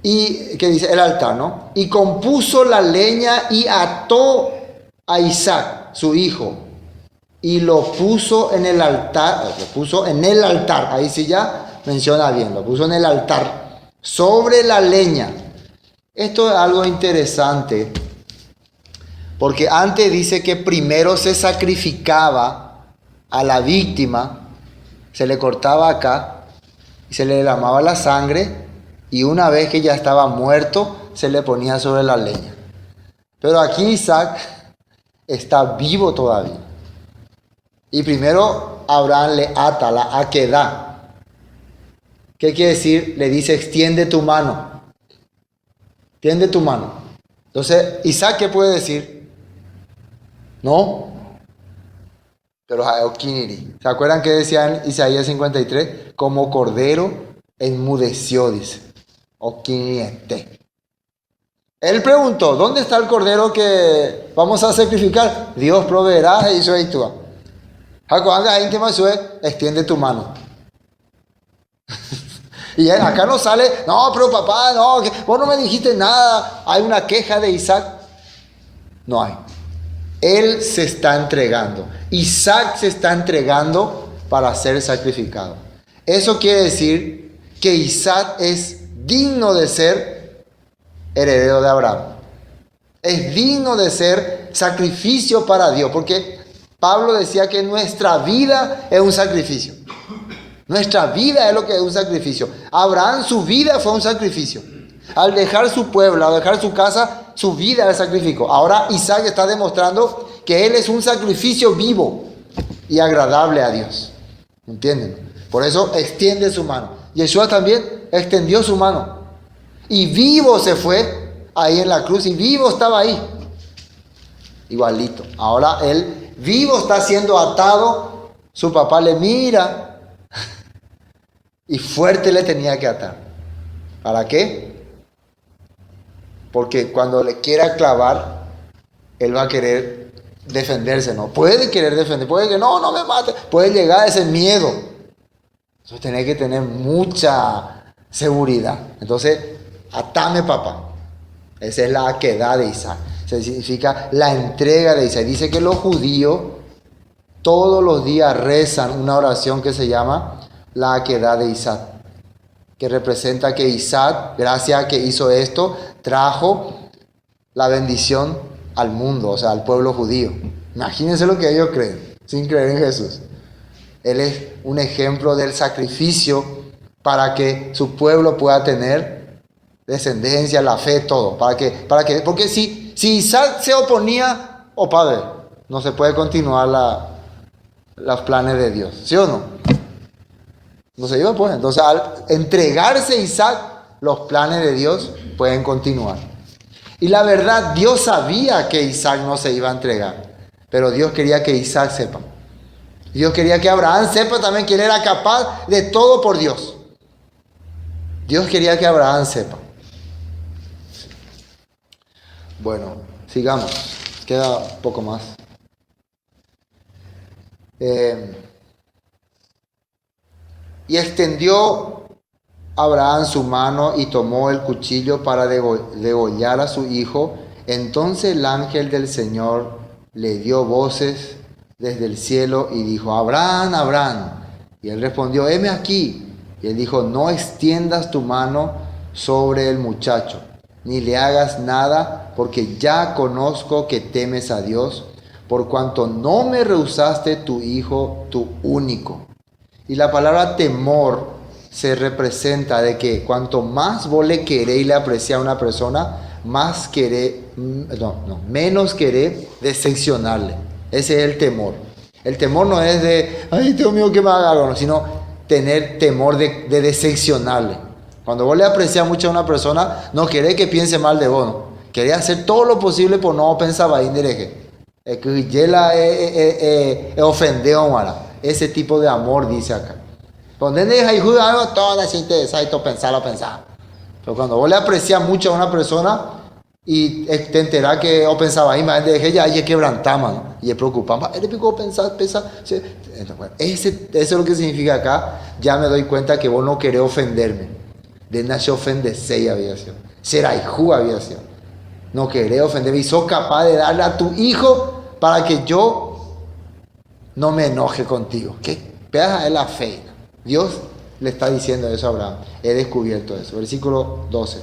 y que dice el altar, ¿no? Y compuso la leña y ató a Isaac, su hijo, y lo puso en el altar, ahí sí ya menciona bien, lo puso en el altar, sobre la leña. Esto es algo interesante, porque antes dice que primero se sacrificaba a la víctima, se le cortaba acá, y se le derramaba la sangre, y una vez que ya estaba muerto, se le ponía sobre la leña. Pero aquí Isaac está vivo todavía. Y primero Abraham le ata, la aquedá. ¿Qué quiere decir? Le dice, extiende tu mano. Extiende tu mano. Entonces, Isaac, ¿qué puede decir? No. Pero ¿se acuerdan que decía en Isaías 53? Como cordero enmudeció, dice. Él preguntó, ¿dónde está el cordero que vamos a sacrificar? Dios proveerá, y eso es tú. Extiende tu mano. Y acá no sale, no, pero papá, no, vos no me dijiste nada. Hay una queja de Isaac. No hay. Él se está entregando. Isaac se está entregando para ser sacrificado. Eso quiere decir que Isaac es digno de ser heredero de Abraham. Es digno de ser sacrificio para Dios. Porque Pablo decía que nuestra vida es un sacrificio. Nuestra vida es lo que es un sacrificio. Abraham, su vida fue un sacrificio. Al dejar su pueblo, al dejar su casa, su vida es sacrificio. Ahora Isaac está demostrando que él es un sacrificio vivo y agradable a Dios. ¿Entienden? Por eso extiende su mano. Yeshua también extendió su mano. Y vivo se fue ahí en la cruz. Y vivo estaba ahí. Igualito. Ahora él vivo está siendo atado. Su papá le mira. Y fuerte le tenía que atar. ¿Para qué? Porque cuando le quiera clavar, él va a querer defenderse, ¿no? Puede querer defender, puede que no me mate. Puede llegar a ese miedo. Entonces tiene que tener mucha seguridad. Entonces, atame, papá. Esa es la aquedad de Isaac. Se significa la entrega de Isaac. Dice que los judíos todos los días rezan una oración que se llama la aquedad de Isaac, que representa que Isaac, gracias a que hizo esto, trajo la bendición al mundo, o sea, al pueblo judío. Imagínense lo que ellos creen, sin creer en Jesús. Él es un ejemplo del sacrificio para que su pueblo pueda tener descendencia, la fe, todo. Porque si Isaac se oponía, padre, no se puede continuar los planes de Dios, ¿sí o no? No se iba, pues. Entonces, al entregarse Isaac, los planes de Dios pueden continuar. Y la verdad, Dios sabía que Isaac no se iba a entregar, pero Dios quería que Isaac sepa. Dios quería que Abraham sepa también que él era capaz de todo por Dios. Dios quería que Abraham sepa. Bueno, sigamos. Queda un poco más. Y extendió Abraham su mano y tomó el cuchillo para degollar a su hijo. Entonces el ángel del Señor le dio voces desde el cielo y dijo: Abraham, Abraham. Y él respondió: heme aquí. Y él dijo: no extiendas tu mano sobre el muchacho, ni le hagas nada, porque ya conozco que temes a Dios, por cuanto no me rehusaste tu hijo, tu único. Y la palabra temor se representa de que cuanto más vos le querés y le apreciás a una persona, menos querés decepcionarle. Ese es el temor. El temor no es de, ay, Dios mío, que me haga algo, sino tener temor de decepcionarle. Cuando vos le apreciás mucho a una persona, no querés que piense mal de vos, ¿no? Querés hacer todo lo posible por no pensar ahí en derecho. Es que ya la ofendió, mara. Ese tipo de amor dice acá. Cuando deja y juega algo, todo así interesado y todo pensar. Pero cuando vos le aprecias mucho a una persona y te enterás que o pensaba ahí, más de ya y quebrantama, ¿no? Y es preocupante. Él pico pensar. Entonces, bueno, eso es lo que significa acá. Ya me doy cuenta que vos no querés ofenderme. De nace ofenderse había sido. Será hijo había sido. No querés ofenderme y sos capaz de darle a tu hijo para que yo no me enoje contigo. ¿Qué pedazo es la fe? Dios le está diciendo eso a Abraham. He descubierto eso. Versículo 12.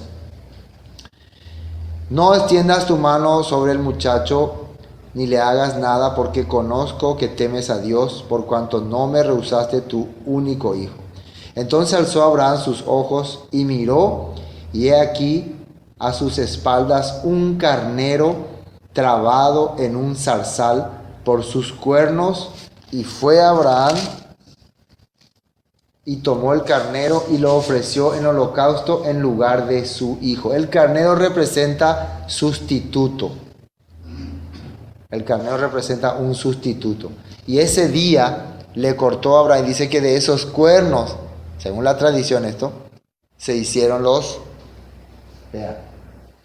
No extiendas tu mano sobre el muchacho, ni le hagas nada, porque conozco que temes a Dios, por cuanto no me rehusaste tu único hijo. Entonces alzó Abraham sus ojos y miró, y he aquí a sus espaldas un carnero trabado en un zarzal por sus cuernos, y fue Abraham y tomó el carnero y lo ofreció en holocausto en lugar de su hijo. El carnero representa sustituto. El carnero representa un sustituto. Y ese día le cortó a Abraham, dice que de esos cuernos, según la tradición esto, se hicieron los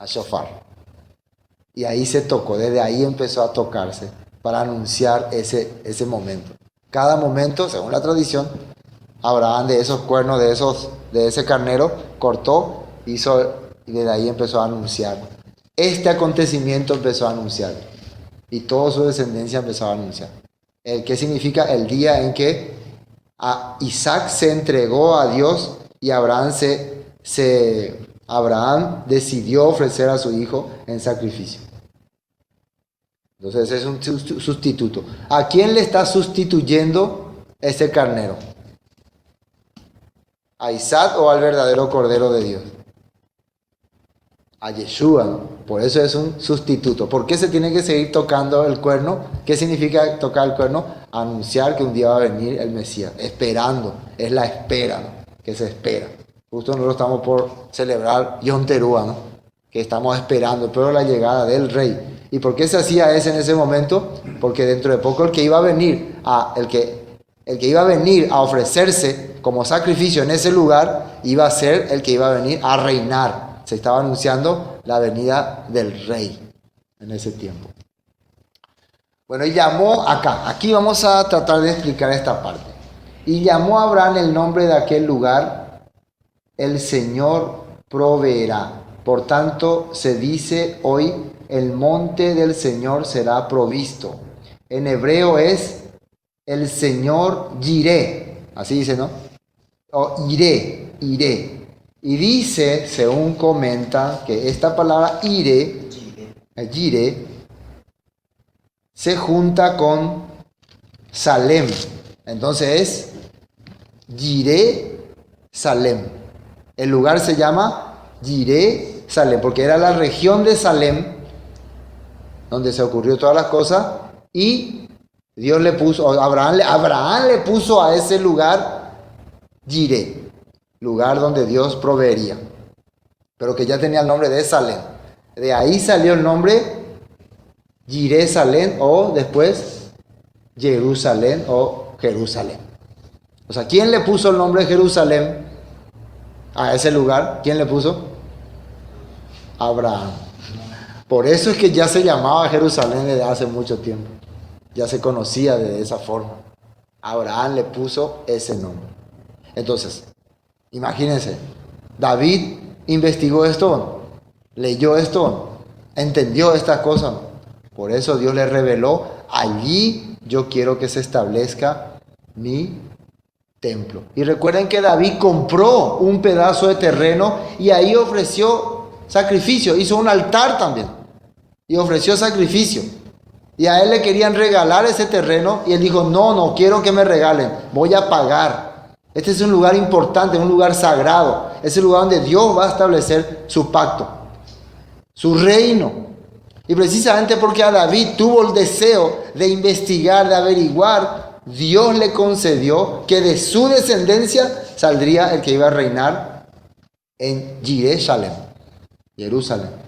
shofar. Y ahí se tocó, desde ahí empezó a tocarse para anunciar ese momento. Cada momento, según la tradición, Abraham de esos cuernos, de ese carnero, cortó, hizo, y desde ahí empezó a anunciar. Este acontecimiento empezó a anunciar. Y toda su descendencia empezó a anunciar. ¿Qué significa? El día en que a Isaac se entregó a Dios y Abraham Abraham decidió ofrecer a su hijo en sacrificio. Entonces es un sustituto. ¿A quién le está sustituyendo este carnero? ¿A Isaac o al verdadero Cordero de Dios? A Yeshua, ¿no? Por eso es un sustituto. ¿Por qué se tiene que seguir tocando el cuerno? ¿Qué significa tocar el cuerno? Anunciar que un día va a venir el Mesías, esperando, es la espera, ¿no? Que se espera. Justo nosotros estamos por celebrar Yom Teruah, ¿no? Que estamos esperando, pero la llegada del Rey. ¿Y por qué se hacía eso en ese momento? Porque dentro de poco el que iba a venir a ofrecerse como sacrificio en ese lugar iba a ser el que iba a venir a reinar. Se estaba anunciando la venida del Rey en ese tiempo. Bueno, y llamó aquí vamos a tratar de explicar esta parte. Y llamó a Abraham el nombre de aquel lugar, el Señor proveerá. Por tanto, se dice hoy, el monte del Señor será provisto. En hebreo es el Señor Yireh. Así dice, ¿no? O iré. Y dice, según comenta, que esta palabra Yireh, se junta con Salem. Entonces es Yireh Salem. El lugar se llama Yireh Salem, porque era la región de Salem, donde se ocurrió todas las cosas, y Dios le puso, Abraham le puso a ese lugar Yireh, lugar donde Dios proveería, pero que ya tenía el nombre de Salem. De ahí salió el nombre Yireh Salem, o después Jerusalén o Jerusalén. O sea, ¿quién le puso el nombre de Jerusalén a ese lugar? ¿Quién le puso? Abraham. Por eso es que ya se llamaba Jerusalén desde hace mucho tiempo. Ya se conocía de esa forma. Abraham le puso ese nombre. Entonces, imagínense, David investigó esto, leyó esto, entendió estas cosas. Por eso Dios le reveló, allí yo quiero que se establezca mi templo. Y recuerden que David compró un pedazo de terreno y ahí ofreció sacrificio, hizo un altar también y ofreció sacrificio. Y a él le querían regalar ese terreno y él dijo, no quiero que me regalen, voy a pagar. Este es un lugar importante, un lugar sagrado, es el lugar donde Dios va a establecer su pacto, su reino. Y precisamente porque a David tuvo el deseo de investigar, de averiguar, Dios le concedió que de su descendencia saldría el que iba a reinar en Jerusalén.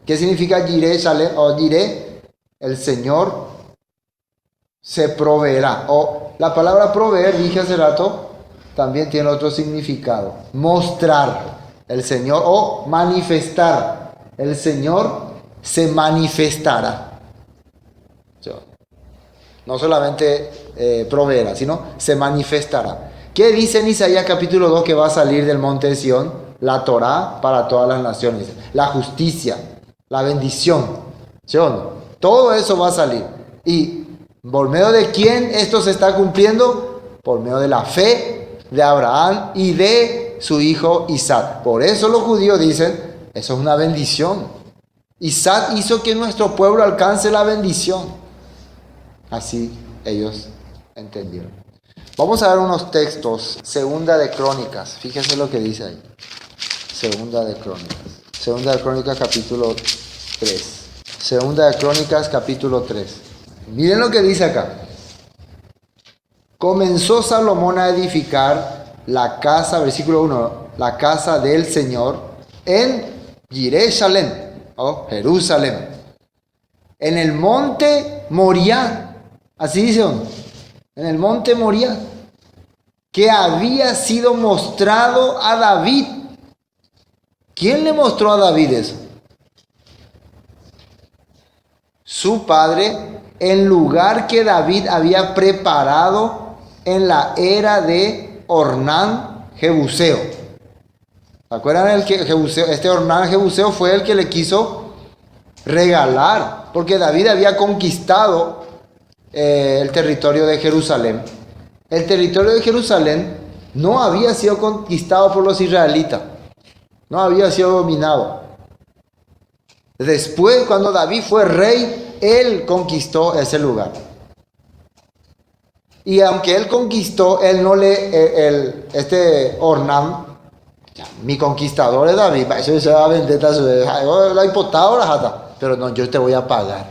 ¿Qué significa Jerusalén o Jireh? El Señor se proveerá. O la palabra proveer, dije hace rato, también tiene otro significado. Mostrar el Señor o manifestar. El Señor se manifestará. No solamente proveerá, sino se manifestará. ¿Qué dice en Isaías capítulo 2 que va a salir del monte de Sión? La Torá para todas las naciones. La justicia, la bendición. ¿Sí o no? Todo eso va a salir. ¿Y por medio de quién esto se está cumpliendo? Por medio de la fe de Abraham y de su hijo Isaac. Por eso los judíos dicen, eso es una bendición. Isaac hizo que nuestro pueblo alcance la bendición. Así ellos entendieron. Vamos a ver unos textos. Segunda de Crónicas. Fíjense lo que dice ahí. Segunda de Crónicas capítulo 3. Segunda de Crónicas capítulo 3. Miren lo que dice acá. Comenzó Salomón a edificar la casa, versículo 1, la casa del Señor en Jerusalén, o Jerusalén, en el monte Moriah, así dice uno, en el monte Moriah, que había sido mostrado a David. ¿Quién le mostró a David eso? Su padre, en lugar que David había preparado en la era de Ornán Jebuseo. ¿Se acuerdan el que Jebuseo? Este Ornán Jebuseo fue el que le quiso regalar, porque David había conquistado el territorio de Jerusalén. El territorio de Jerusalén no había sido conquistado por los israelitas, no había sido dominado. Después, cuando David fue rey, él conquistó ese lugar. Y aunque él conquistó, él no le, este Ornán, mi conquistador es David, eso se va a vender, la hipotada, pero no, yo te voy a pagar.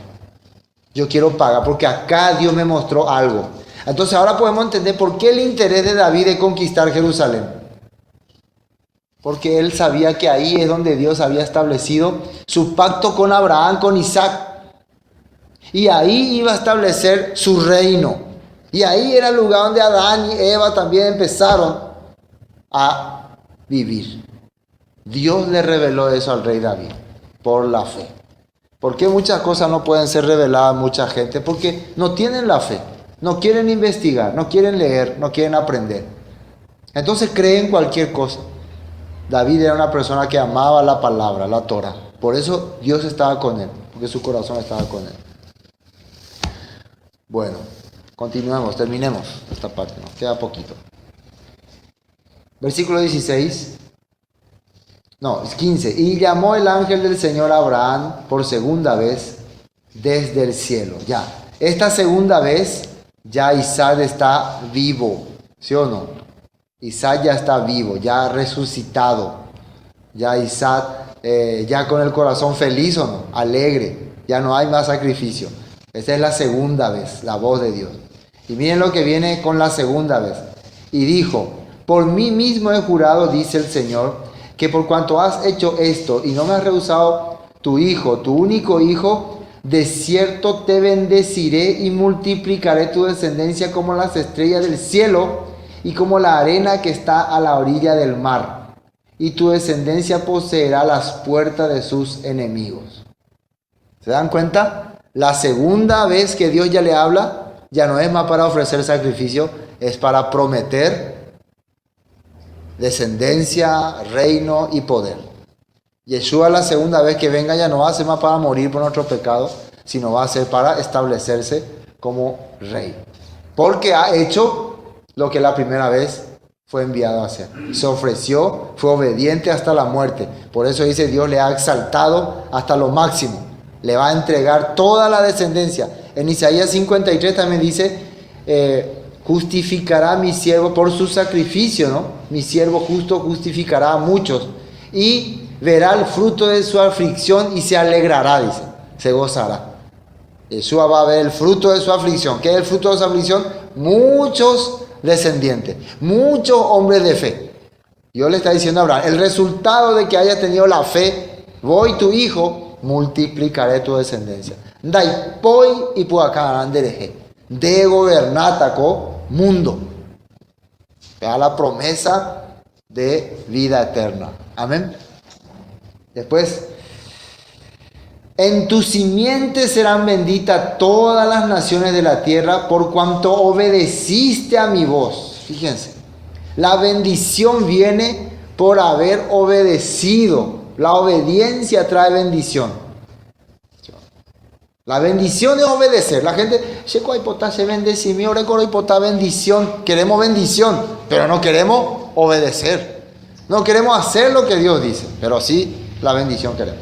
Yo quiero pagar porque acá Dios me mostró algo. Entonces ahora podemos entender por qué el interés de David de conquistar Jerusalén. Porque él sabía que ahí es donde Dios había establecido su pacto con Abraham, con Isaac. Y ahí iba a establecer su reino. Y ahí era el lugar donde Adán y Eva también empezaron a vivir. Dios le reveló eso al rey David por la fe. ¿Por qué muchas cosas no pueden ser reveladas a mucha gente? Porque no tienen la fe, no quieren investigar, no quieren leer, no quieren aprender. Entonces creen cualquier cosa. David era una persona que amaba la palabra, la Torah. Por eso Dios estaba con él, porque su corazón estaba con él. Bueno, continuemos, terminemos esta parte, nos queda poquito. Versículo 16. No, es 15. Y llamó el ángel del Señor a Abraham por segunda vez desde el cielo. Ya, esta segunda vez ya Isaac está vivo, ¿sí o no? Isaac ya está vivo, ya resucitado. Ya Isaac, ya con el corazón feliz o no, alegre. Ya no hay más sacrificio. Esta es la segunda vez, la voz de Dios. Y miren lo que viene con la segunda vez. Y dijo, por mí mismo he jurado, dice el Señor, que por cuanto has hecho esto y no me has rehusado tu hijo, tu único hijo, de cierto te bendeciré y multiplicaré tu descendencia como las estrellas del cielo y como la arena que está a la orilla del mar. Y tu descendencia poseerá las puertas de sus enemigos. ¿Se dan cuenta? La segunda vez que Dios ya le habla, ya no es más para ofrecer sacrificio, es para prometer descendencia, reino y poder. Yeshua la segunda vez que venga ya no va a ser más para morir por nuestro pecado, sino va a ser para establecerse como rey. Porque ha hecho lo que la primera vez fue enviado a hacer. Se ofreció, fue obediente hasta la muerte. Por eso dice, Dios le ha exaltado hasta lo máximo. Le va a entregar toda la descendencia. En Isaías 53 también dice, justificará a mi siervo por su sacrificio, ¿no? Mi siervo justo justificará a muchos y verá el fruto de su aflicción y se alegrará, dice, se gozará. Yeshua va a ver el fruto de su aflicción. ¿Qué es el fruto de su aflicción? Muchos descendientes, muchos hombres de fe. Dios le está diciendo a Abraham, el resultado de que hayas tenido la fe, voy tu hijo, multiplicaré tu descendencia. Dai poi y puacarán dereje. De gobernataco mundo. Vea la promesa de vida eterna. Amén. Después, en tu simiente serán benditas todas las naciones de la tierra por cuanto obedeciste a mi voz. Fíjense, la bendición viene por haber obedecido. La obediencia trae bendición. La bendición es obedecer. La gente, bendición. Queremos bendición, pero no queremos obedecer. No queremos hacer lo que Dios dice, pero sí la bendición queremos.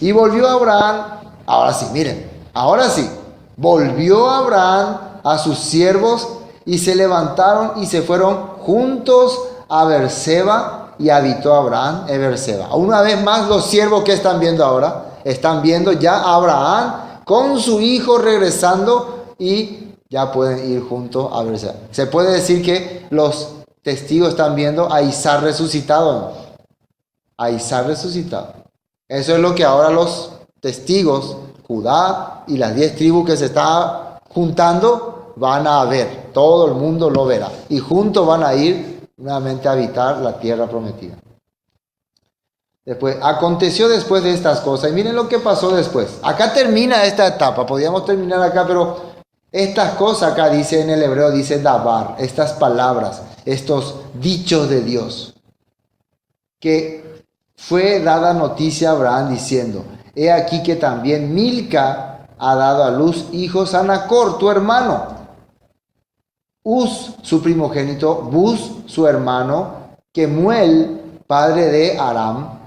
Y volvió Abraham, ahora sí, miren, ahora sí, volvió Abraham a sus siervos y se levantaron y se fueron juntos a Beerseba y habitó Abraham en Beerseba. Una vez más los siervos que están viendo ahora, están viendo ya a Abraham con su hijo regresando y ya pueden ir juntos a Beerseba. Se puede decir que los testigos están viendo a Isaac resucitado, ¿no? A Isaac resucitado. Eso es lo que ahora los testigos, Judá y las 10 tribus que se están juntando, van a ver. Todo el mundo lo verá. Y juntos van a ir nuevamente a habitar la tierra prometida. Después, aconteció después de estas cosas. Y miren lo que pasó después. Acá termina esta etapa. Podríamos terminar acá, pero Estas cosas acá dice en el hebreo, dice dabar, estas palabras, estos dichos de Dios, que fue dada noticia a Abraham diciendo, he aquí que también Milca ha dado a luz hijos a Nacor, tu hermano, Uz, su primogénito, Buz, su hermano, Kemuel, padre de Aram,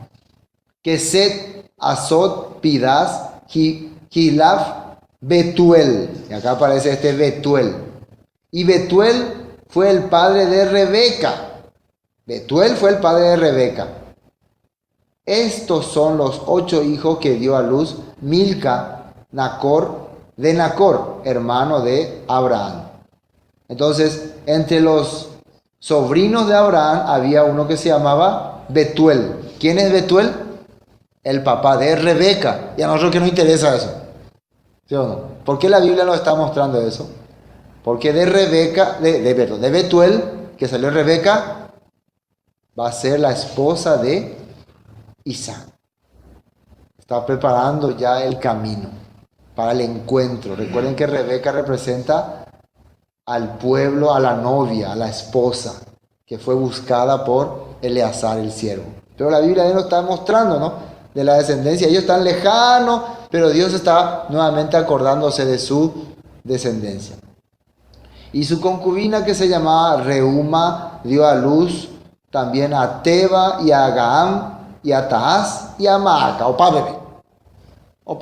Keset, Asot, Pidas, Hilaf, Betuel. Y acá aparece este Betuel. Y Betuel fue el padre de Rebeca. Betuel fue el padre de Rebeca. Estos son los 8 hijos que dio a luz Milca, de Nacor, hermano de Abraham. Entonces, entre los sobrinos de Abraham había uno que se llamaba Betuel. ¿Quién es Betuel? El papá de Rebeca. Y a nosotros que nos interesa eso. ¿Sí o no? ¿Por qué la Biblia nos está mostrando eso? Porque de Rebeca, de Betuel, que salió Rebeca, va a ser la esposa de Isaac. Está preparando ya el camino para el encuentro. Recuerden que Rebeca representa al pueblo, a la novia, a la esposa, que fue buscada por Eleazar el siervo. Pero la Biblia ya nos está mostrando, ¿no? De la descendencia. Ellos están lejanos, pero Dios está nuevamente acordándose de su descendencia. Y su concubina, que se llamaba Reuma, dio a luz también a Teba y a Agaam y a Taaz y a Maaca. Opa,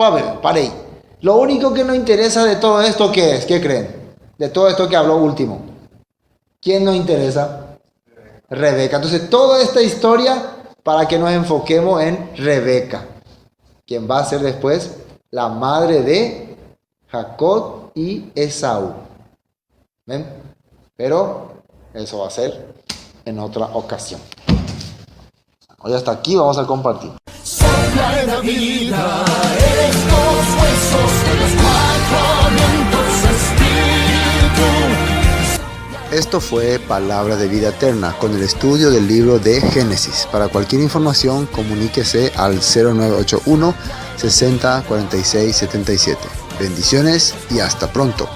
bebé, paré. Lo único que nos interesa de todo esto, ¿qué es? ¿Qué creen? De todo esto que habló último. ¿Quién nos interesa? Rebeca. Entonces, toda esta historia para que nos enfoquemos en Rebeca, quien va a ser después la madre de Jacob y Esaú. ¿Ven? Pero eso va a ser en otra ocasión. Hoy hasta aquí vamos a compartir. Sopla la vida, estos huesos de los 4 vientos, espíritu. Esto fue Palabra de Vida Eterna con el estudio del libro de Génesis. Para cualquier información, comuníquese al 0981 60 46 77. Bendiciones y hasta pronto.